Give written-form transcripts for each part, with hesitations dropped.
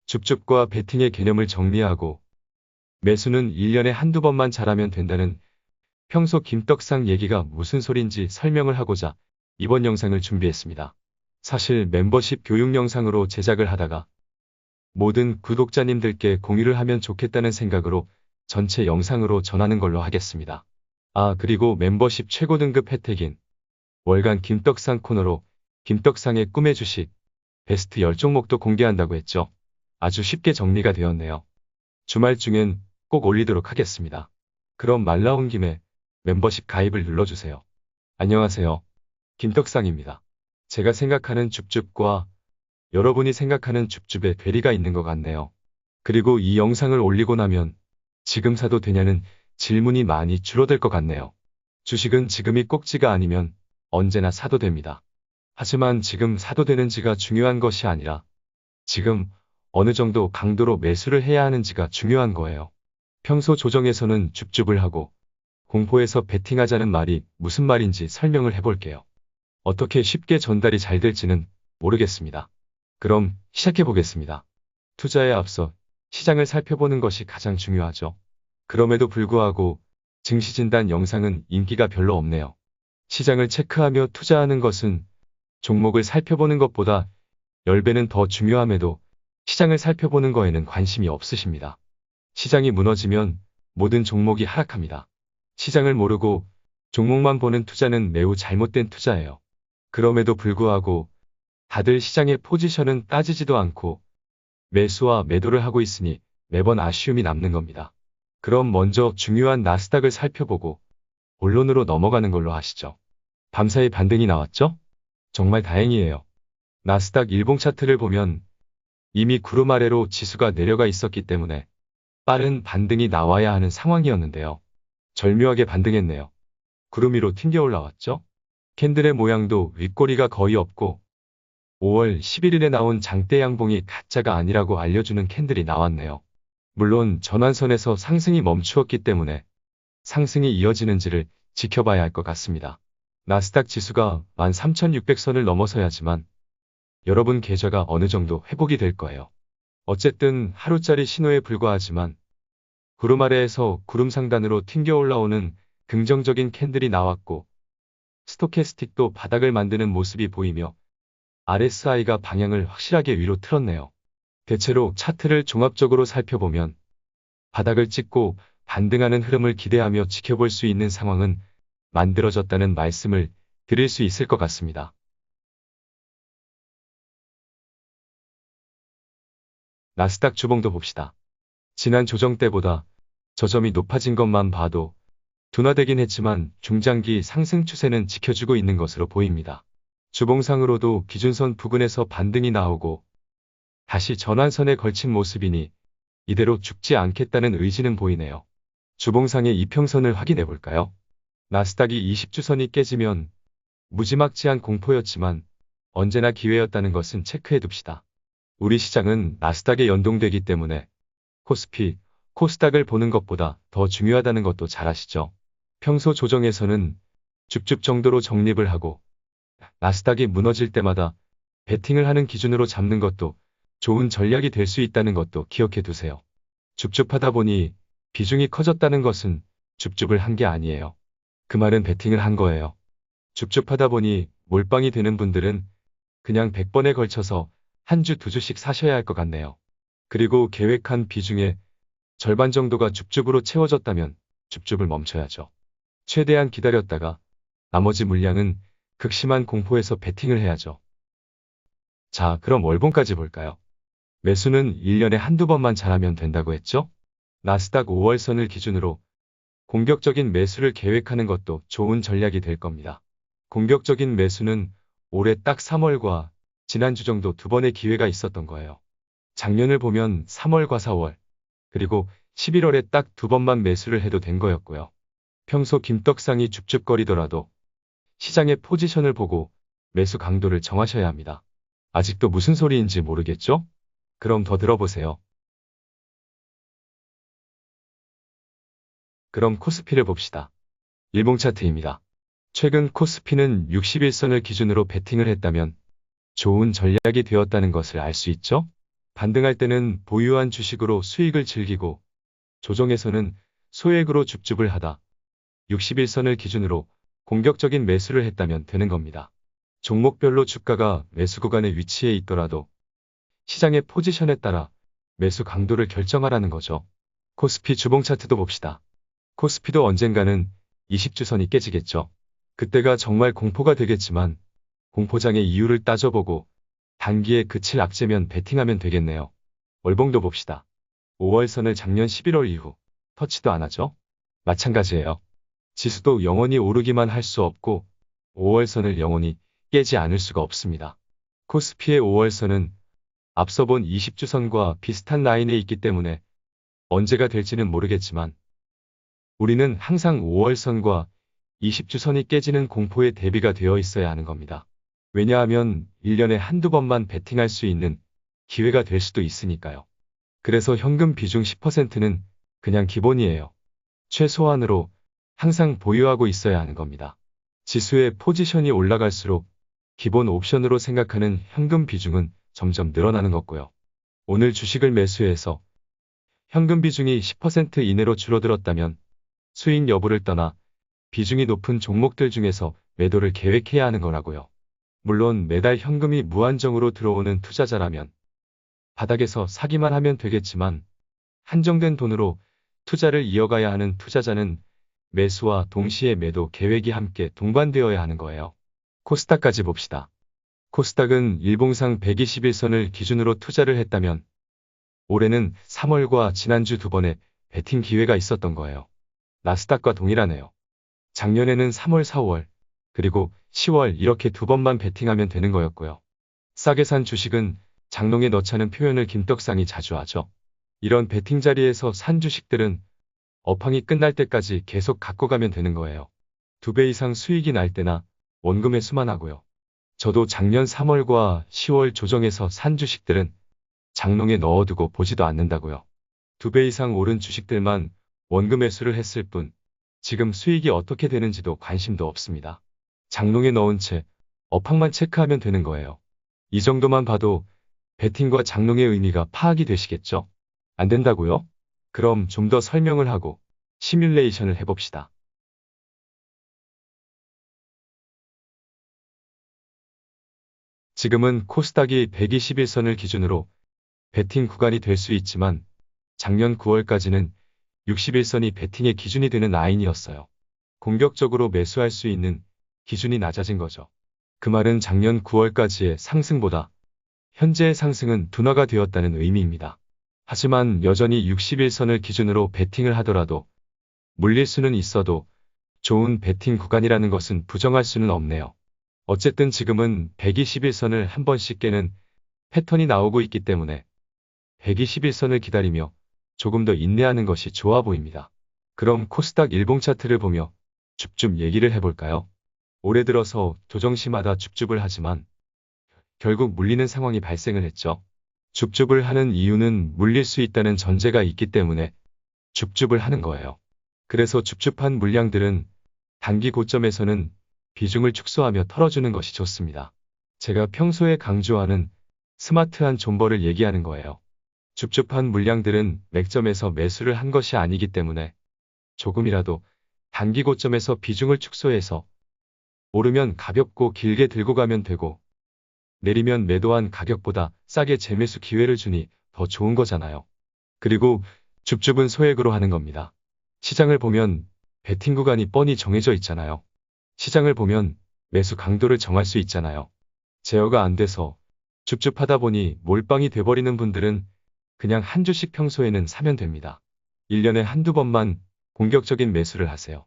줍줍과 베팅의 개념을 정리하고 매수는 1년에 한두 번만 잘하면 된다는 평소 김떡상 얘기가 무슨 소린지 설명을 하고자 이번 영상을 준비했습니다. 사실 멤버십 교육 영상으로 제작을 하다가 모든 구독자님들께 공유를 하면 좋겠다는 생각으로 전체 영상으로 전하는 걸로 하겠습니다. 그리고 멤버십 최고 등급 혜택인 월간 김떡상 코너로 김떡상의 꿈의 주식 베스트 10종목도 공개한다고 했죠. 아주 쉽게 정리가 되었네요. 주말중엔 꼭 올리도록 하겠습니다. 그럼 말 나온 김에 멤버십 가입을 눌러주세요. 안녕하세요. 김떡상입니다. 제가 생각하는 줍줍과 여러분이 생각하는 줍줍의 괴리가 있는 것 같네요. 그리고 이 영상을 올리고 나면 지금 사도 되냐는 질문이 많이 줄어들 것 같네요. 주식은 지금이 꼭지가 아니면 언제나 사도 됩니다. 하지만 지금 사도 되는지가 중요한 것이 아니라 지금 어느 정도 강도로 매수를 해야 하는지가 중요한 거예요. 평소 조정에서는 줍줍을 하고 공포에서 베팅하자는 말이 무슨 말인지 설명을 해볼게요. 어떻게 쉽게 전달이 잘 될지는 모르겠습니다. 그럼 시작해 보겠습니다. 투자에 앞서 시장을 살펴보는 것이 가장 중요하죠. 그럼에도 불구하고 증시진단 영상은 인기가 별로 없네요. 시장을 체크하며 투자하는 것은 종목을 살펴보는 것보다 10배는 더 중요함에도 시장을 살펴보는 거에는 관심이 없으십니다. 시장이 무너지면 모든 종목이 하락합니다. 시장을 모르고 종목만 보는 투자는 매우 잘못된 투자예요. 그럼에도 불구하고 다들 시장의 포지션은 따지지도 않고 매수와 매도를 하고 있으니 매번 아쉬움이 남는 겁니다. 그럼 먼저 중요한 나스닥을 살펴보고 본론으로 넘어가는 걸로 하시죠. 밤사이 반등이 나왔죠? 정말 다행이에요. 나스닥 일봉 차트를 보면 이미 구름 아래로 지수가 내려가 있었기 때문에 빠른 반등이 나와야 하는 상황이었는데요. 절묘하게 반등했네요. 구름 위로 튕겨 올라왔죠? 캔들의 모양도 윗꼬리가 거의 없고 5월 11일에 나온 장대 양봉이 가짜가 아니라고 알려주는 캔들이 나왔네요. 물론 전환선에서 상승이 멈추었기 때문에 상승이 이어지는지를 지켜봐야 할 것 같습니다. 나스닥 지수가 13,600선을 넘어서야지만 여러분 계좌가 어느 정도 회복이 될 거예요. 어쨌든 하루짜리 신호에 불과하지만 구름 아래에서 구름 상단으로 튕겨 올라오는 긍정적인 캔들이 나왔고 스토캐스틱도 바닥을 만드는 모습이 보이며 RSI가 방향을 확실하게 위로 틀었네요. 대체로 차트를 종합적으로 살펴보면 바닥을 찍고 반등하는 흐름을 기대하며 지켜볼 수 있는 상황은 만들어졌다는 말씀을 드릴 수 있을 것 같습니다. 나스닥 주봉도 봅시다. 지난 조정 때보다 저점이 높아진 것만 봐도 둔화되긴 했지만 중장기 상승 추세는 지켜주고 있는 것으로 보입니다. 주봉상으로도 기준선 부근에서 반등이 나오고 다시 전환선에 걸친 모습이니 이대로 죽지 않겠다는 의지는 보이네요. 주봉상의 이평선을 확인해 볼까요? 나스닥이 20주선이 깨지면 무지막지한 공포였지만 언제나 기회였다는 것은 체크해 둡시다. 우리 시장은 나스닥에 연동되기 때문에 코스피, 코스닥을 보는 것보다 더 중요하다는 것도 잘 아시죠? 평소 조정에서는 줍줍 정도로 적립을 하고 나스닥이 무너질 때마다 베팅을 하는 기준으로 잡는 것도 좋은 전략이 될 수 있다는 것도 기억해 두세요. 줍줍하다 보니 비중이 커졌다는 것은 줍줍을 한 게 아니에요. 그 말은 베팅을 한 거예요. 줍줍하다 보니 몰빵이 되는 분들은 그냥 100번에 걸쳐서 한 주 두 주씩 사셔야 할 것 같네요. 그리고 계획한 비중의 절반 정도가 줍줍으로 채워졌다면 줍줍을 멈춰야죠. 최대한 기다렸다가 나머지 물량은 극심한 공포에서 베팅을 해야죠. 자, 그럼 월봉까지 볼까요? 매수는 1년에 한두 번만 잘하면 된다고 했죠? 나스닥 5월선을 기준으로 공격적인 매수를 계획하는 것도 좋은 전략이 될 겁니다. 공격적인 매수는 올해 딱 3월과 지난주 정도 두 번의 기회가 있었던 거예요. 작년을 보면 3월과 4월, 그리고 11월에 딱 두 번만 매수를 해도 된 거였고요. 평소 김떡상이 줍줍거리더라도 시장의 포지션을 보고 매수 강도를 정하셔야 합니다. 아직도 무슨 소리인지 모르겠죠? 그럼 더 들어보세요. 그럼 코스피를 봅시다. 일봉 차트입니다. 최근 코스피는 61선을 기준으로 베팅을 했다면 좋은 전략이 되었다는 것을 알 수 있죠? 반등할 때는 보유한 주식으로 수익을 즐기고 조정에서는 소액으로 줍줍을 하다 60일선을 기준으로 공격적인 매수를 했다면 되는 겁니다. 종목별로 주가가 매수 구간에 위치해 있더라도 시장의 포지션에 따라 매수 강도를 결정하라는 거죠. 코스피 주봉 차트도 봅시다. 코스피도 언젠가는 20주선이 깨지겠죠. 그때가 정말 공포가 되겠지만 공포장의 이유를 따져보고 단기에 그칠 악재면 베팅하면 되겠네요. 월봉도 봅시다. 5월선을 작년 11월 이후 터치도 안 하죠? 마찬가지예요. 지수도 영원히 오르기만 할 수 없고 5월선을 영원히 깨지 않을 수가 없습니다. 코스피의 5월선은 앞서 본 20주선과 비슷한 라인에 있기 때문에 언제가 될지는 모르겠지만 우리는 항상 5월선과 20주선이 깨지는 공포에 대비가 되어 있어야 하는 겁니다. 왜냐하면 1년에 한두 번만 베팅할 수 있는 기회가 될 수도 있으니까요. 그래서 현금 비중 10%는 그냥 기본이에요. 최소한으로 항상 보유하고 있어야 하는 겁니다. 지수의 포지션이 올라갈수록 기본 옵션으로 생각하는 현금 비중은 점점 늘어나는 거고요. 오늘 주식을 매수해서 현금 비중이 10% 이내로 줄어들었다면 수익 여부를 떠나 비중이 높은 종목들 중에서 매도를 계획해야 하는 거라고요. 물론 매달 현금이 무한정으로 들어오는 투자자라면 바닥에서 사기만 하면 되겠지만 한정된 돈으로 투자를 이어가야 하는 투자자는 매수와 동시에 매도 계획이 함께 동반되어야 하는 거예요. 코스닥까지 봅시다. 코스닥은 일봉상 121선을 기준으로 투자를 했다면 올해는 3월과 지난주 두 번의 베팅 기회가 있었던 거예요. 나스닥과 동일하네요. 작년에는 3월, 4월, 그리고 10월 이렇게 두 번만 베팅하면 되는 거였고요. 싸게 산 주식은 장롱에 넣자는 표현을 김떡상이 자주 하죠. 이런 베팅 자리에서 산 주식들은 업황이 끝날 때까지 계속 갖고 가면 되는 거예요. 2배 이상 수익이 날 때나 원금에 수만하고요. 저도 작년 3월과 10월 조정에서 산 주식들은 장롱에 넣어두고 보지도 않는다고요. 2배 이상 오른 주식들만 원금 매수를 했을 뿐 지금 수익이 어떻게 되는지도 관심도 없습니다. 장롱에 넣은 채 업황만 체크하면 되는 거예요. 이 정도만 봐도 베팅과 장롱의 의미가 파악이 되시겠죠? 안 된다고요? 그럼 좀 더 설명을 하고 시뮬레이션을 해봅시다. 지금은 코스닥이 121선을 기준으로 베팅 구간이 될 수 있지만 작년 9월까지는 61선이 베팅의 기준이 되는 라인이었어요. 공격적으로 매수할 수 있는 기준이 낮아진 거죠. 그 말은 작년 9월까지의 상승보다 현재의 상승은 둔화가 되었다는 의미입니다. 하지만 여전히 61선을 기준으로 베팅을 하더라도 물릴 수는 있어도 좋은 베팅 구간이라는 것은 부정할 수는 없네요. 어쨌든 지금은 121선을 한 번씩 깨는 패턴이 나오고 있기 때문에 121선을 기다리며 조금 더 인내하는 것이 좋아 보입니다. 그럼 코스닥 일봉 차트를 보며 줍줍 얘기를 해볼까요? 올해 들어서 조정시마다 줍줍을 하지만 결국 물리는 상황이 발생을 했죠. 줍줍을 하는 이유는 물릴 수 있다는 전제가 있기 때문에 줍줍을 하는 거예요. 그래서 줍줍한 물량들은 단기 고점에서는 비중을 축소하며 털어주는 것이 좋습니다. 제가 평소에 강조하는 스마트한 존버를 얘기하는 거예요. 줍줍한 물량들은 맥점에서 매수를 한 것이 아니기 때문에 조금이라도 단기 고점에서 비중을 축소해서 오르면 가볍고 길게 들고 가면 되고 내리면 매도한 가격보다 싸게 재매수 기회를 주니 더 좋은 거잖아요. 그리고 줍줍은 소액으로 하는 겁니다. 시장을 보면 베팅 구간이 뻔히 정해져 있잖아요. 시장을 보면 매수 강도를 정할 수 있잖아요. 제어가 안 돼서 줍줍하다 보니 몰빵이 돼버리는 분들은 그냥 한 주씩 평소에는 사면 됩니다. 1년에 한두 번만 공격적인 매수를 하세요.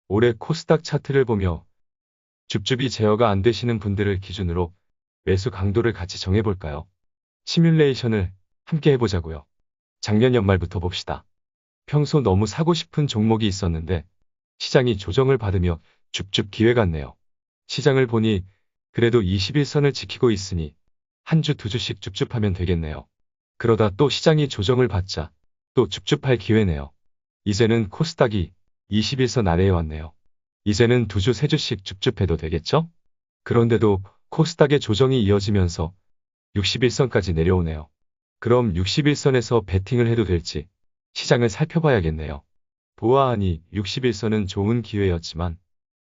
올해 코스닥 차트를 보며 줍줍이 제어가 안 되시는 분들을 기준으로 매수 강도를 같이 정해볼까요? 시뮬레이션을 함께 해보자고요. 작년 연말부터 봅시다. 평소 너무 사고 싶은 종목이 있었는데 시장이 조정을 받으며 줍줍 기회 같네요. 시장을 보니 그래도 21선을 지키고 있으니 한 주 두 주씩 줍줍하면 되겠네요. 그러다 또 시장이 조정을 받자 또 줍줍할 기회네요. 이제는 코스닥이 21선 아래에 왔네요. 이제는 두 주 세 주씩 줍줍해도 되겠죠? 그런데도 코스닥의 조정이 이어지면서 61선까지 내려오네요. 그럼 61선에서 베팅을 해도 될지 시장을 살펴봐야겠네요. 보아하니 61선은 좋은 기회였지만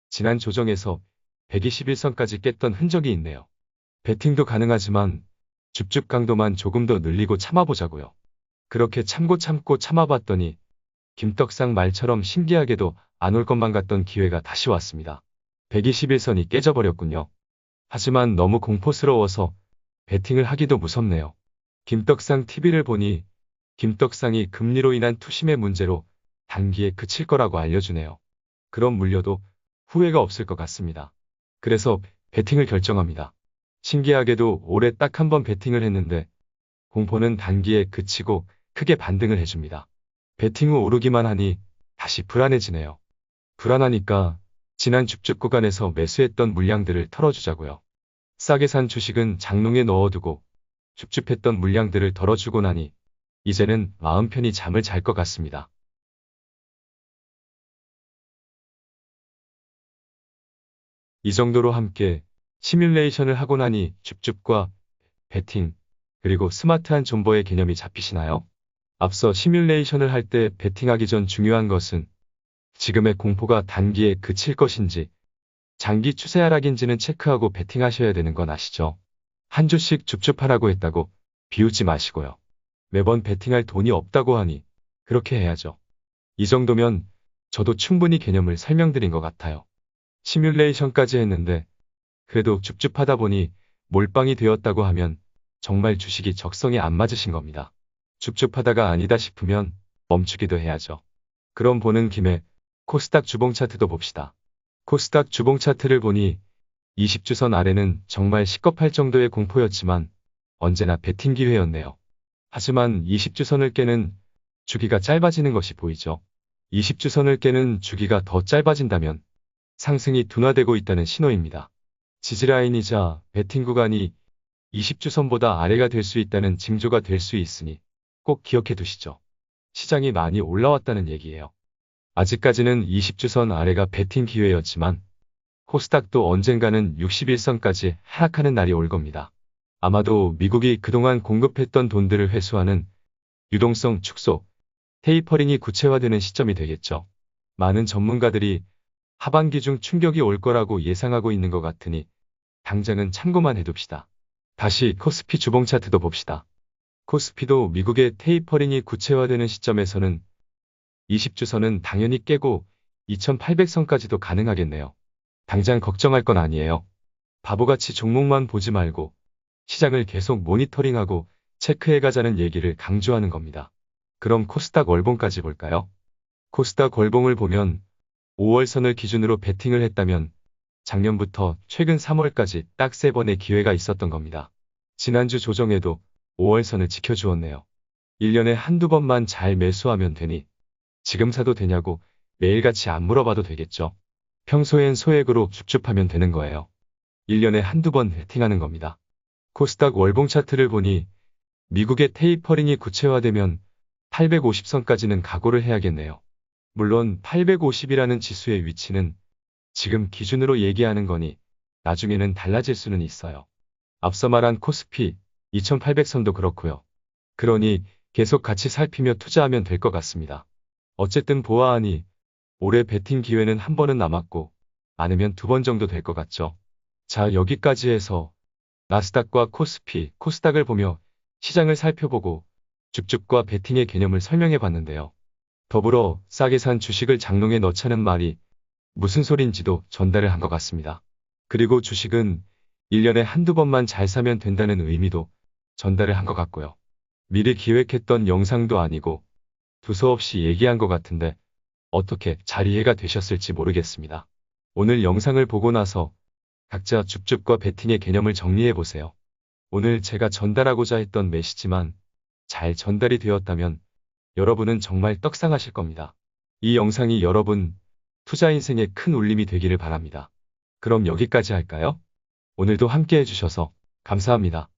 지난 조정에서 121선까지 깼던 흔적이 있네요. 베팅도 가능하지만 줍줍 강도만 조금 더 늘리고 참아보자고요. 그렇게 참고 참아봤더니 김떡상 말처럼 신기하게도 안 올 것만 같던 기회가 다시 왔습니다. 121선이 깨져버렸군요. 하지만 너무 공포스러워서 베팅을 하기도 무섭네요. 김떡상 TV를 보니 김떡상이 금리로 인한 투심의 문제로 단기에 그칠 거라고 알려주네요. 그럼 물려도 후회가 없을 것 같습니다. 그래서 베팅을 결정합니다. 신기하게도 올해 딱 한 번 베팅을 했는데 공포는 단기에 그치고 크게 반등을 해줍니다. 베팅 후 오르기만 하니 다시 불안해지네요. 불안하니까 지난 줍줍 구간에서 매수했던 물량들을 털어주자고요. 싸게 산 주식은 장롱에 넣어두고 줍줍했던 물량들을 덜어주고 나니 이제는 마음 편히 잠을 잘 것 같습니다. 이 정도로 함께 시뮬레이션을 하고 나니 줍줍과 베팅, 그리고 스마트한 존버의 개념이 잡히시나요? 앞서 시뮬레이션을 할 때 베팅하기 전 중요한 것은 지금의 공포가 단기에 그칠 것인지 장기 추세 하락인지는 체크하고 베팅하셔야 되는 건 아시죠? 한 주씩 줍줍하라고 했다고 비웃지 마시고요. 매번 베팅할 돈이 없다고 하니 그렇게 해야죠. 이 정도면 저도 충분히 개념을 설명드린 것 같아요. 시뮬레이션까지 했는데 그래도 줍줍하다 보니 몰빵이 되었다고 하면 정말 주식이 적성에 안 맞으신 겁니다. 줍줍하다가 아니다 싶으면 멈추기도 해야죠. 그럼 보는 김에 코스닥 주봉 차트도 봅시다. 코스닥 주봉 차트를 보니 20주선 아래는 정말 식겁할 정도의 공포였지만 언제나 베팅 기회였네요. 하지만 20주선을 깨는 주기가 짧아지는 것이 보이죠. 20주선을 깨는 주기가 더 짧아진다면 상승이 둔화되고 있다는 신호입니다. 지지라인이자 베팅 구간이 20주선보다 아래가 될 수 있다는 징조가 될 수 있으니 꼭 기억해 두시죠. 시장이 많이 올라왔다는 얘기예요. 아직까지는 20주선 아래가 베팅 기회였지만 코스닥도 언젠가는 61선까지 하락하는 날이 올 겁니다. 아마도 미국이 그동안 공급했던 돈들을 회수하는 유동성 축소, 테이퍼링이 구체화되는 시점이 되겠죠. 많은 전문가들이 하반기 중 충격이 올 거라고 예상하고 있는 것 같으니 당장은 참고만 해둡시다. 다시 코스피 주봉 차트도 봅시다. 코스피도 미국의 테이퍼링이 구체화되는 시점에서는 20주선은 당연히 깨고 2800선까지도 가능하겠네요. 당장 걱정할 건 아니에요. 바보같이 종목만 보지 말고 시장을 계속 모니터링하고 체크해가자는 얘기를 강조하는 겁니다. 그럼 코스닥 월봉까지 볼까요? 코스닥 월봉을 보면 5월선을 기준으로 베팅을 했다면 작년부터 최근 3월까지 딱 3번의 기회가 있었던 겁니다. 지난주 조정에도 5월선을 지켜주었네요. 1년에 한두 번만 잘 매수하면 되니 지금 사도 되냐고 매일같이 안 물어봐도 되겠죠. 평소엔 소액으로 줍줍하면 되는 거예요. 1년에 한두 번 베팅하는 겁니다. 코스닥 월봉 차트를 보니 미국의 테이퍼링이 구체화되면 850선까지는 각오를 해야겠네요. 물론 850이라는 지수의 위치는 지금 기준으로 얘기하는 거니 나중에는 달라질 수는 있어요. 앞서 말한 코스피 2800선도 그렇고요. 그러니 계속 같이 살피며 투자하면 될 것 같습니다. 어쨌든 보아하니 올해 베팅 기회는 한 번은 남았고 많으면 2번 정도 될 것 같죠. 자, 여기까지 해서 나스닥과 코스피, 코스닥을 보며 시장을 살펴보고 줍줍과 베팅의 개념을 설명해 봤는데요. 더불어 싸게 산 주식을 장롱에 넣자는 말이 무슨 소린지도 전달을 한 것 같습니다. 그리고 주식은 1년에 한두 번만 잘 사면 된다는 의미도 전달을 한 것 같고요. 미리 기획했던 영상도 아니고 두서없이 얘기한 것 같은데 어떻게 잘 이해가 되셨을지 모르겠습니다. 오늘 영상을 보고 나서 각자 줍줍과 베팅의 개념을 정리해 보세요. 오늘 제가 전달하고자 했던 메시지만 잘 전달이 되었다면 여러분은 정말 떡상하실 겁니다. 이 영상이 여러분 투자 인생에 큰 울림이 되기를 바랍니다. 그럼 여기까지 할까요? 오늘도 함께 해주셔서 감사합니다.